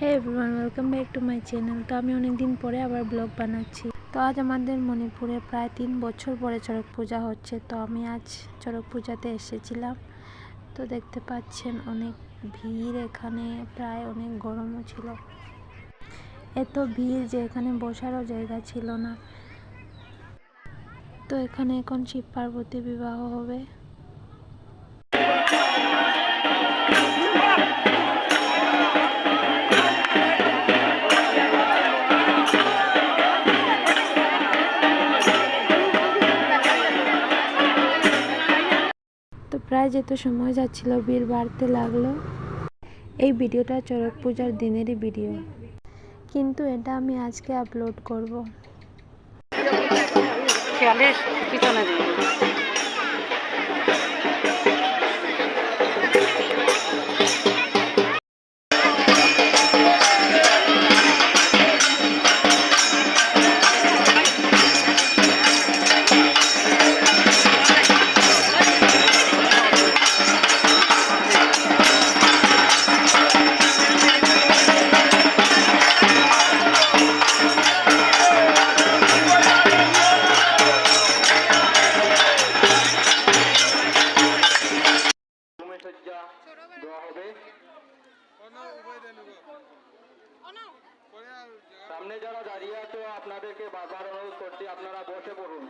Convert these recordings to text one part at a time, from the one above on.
Hey everyone, welcome back to my channel. তো আমি অনেক দিন পরে আবার ব্লগ বানাচ্ছি। তো আজ আমাদের মণিপুরে প্রায় 3 বছর পরে চড়ক পূজা হচ্ছে। তো আমি আজ চড়ক পূজাতে এসেছিলাম। তো দেখতে পাচ্ছেন অনেক ভিড় এখানে, প্রায় অনেক গরমও ছিল। এত ভিড় যে এখানে বসারও জায়গা ছিল না। তো এখানে এখন শিব পার্বতী বিবাহ হবে। তো প্রায় যেতে সময় যাচ্ছিল ভিড় বাড়তে লাগলো। এই ভিডিওটা চড়ক পূজার দিনেরই ভিডিও, কিন্তু এটা আমি আজকে আপলোড করব। সামনে যারা দাঁড়িয়ে আছে আপনাদেরকে বারবার অনুরোধ করছি, আপনারা বসে পড়ুন।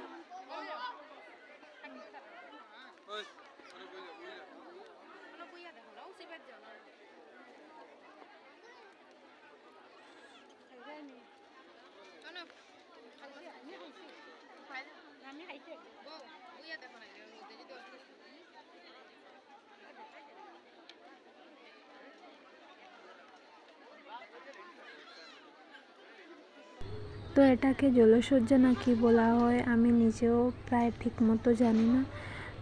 তো এটাকে জলসজ্জা না কি বলা হয় আমি নিজেও প্রায় ঠিক মতো জানি না।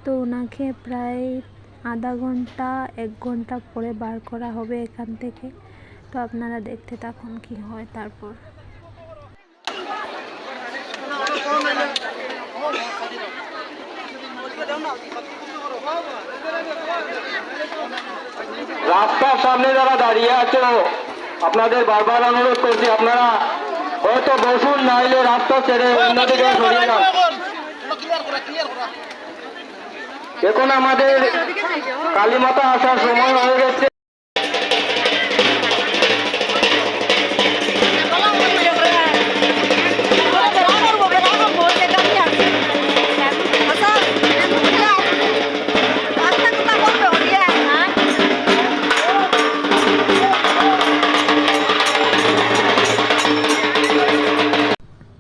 তো ওনাকে প্রায় আধা ঘন্টা 1 ঘন্টা পরে বার করা হবে এখান থেকে। তো আপনারা দেখতে থাকুন কি হয় তারপর। রাস্তার সামনে যারা দাঁড়িয়ে আছো আপনাদের বারবার অনুরোধ করছি, আপনারা হয়তো বসুন, নাইলে রাস্তা ছেড়ে অন্যদিকে সরিয়ে যান। এখন আমাদের কালীমাতা আসার সময় হয়ে গেছে।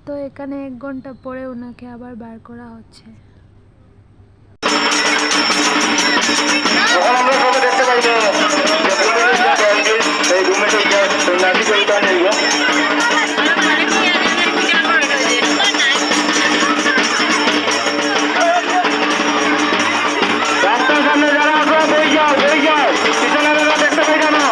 তো এখানে 1 ঘন্টা পরে ওনাকে আবার বার করা হচ্ছে। আমরা সবাই দেখতে পাইবো এই রুমে সন্ন্যাসী চলতে নেই। রাস্তার সামনে যারা আসো বই যাও, পিছনে যারা দেখতে পাই না।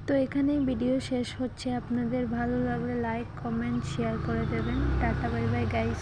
তো এখানেই ভিডিও শেষ হচ্ছে। আপনাদের ভালো লাগলে লাইক কমেন্ট শেয়ার করে দেবেন। Tata bye bye guys.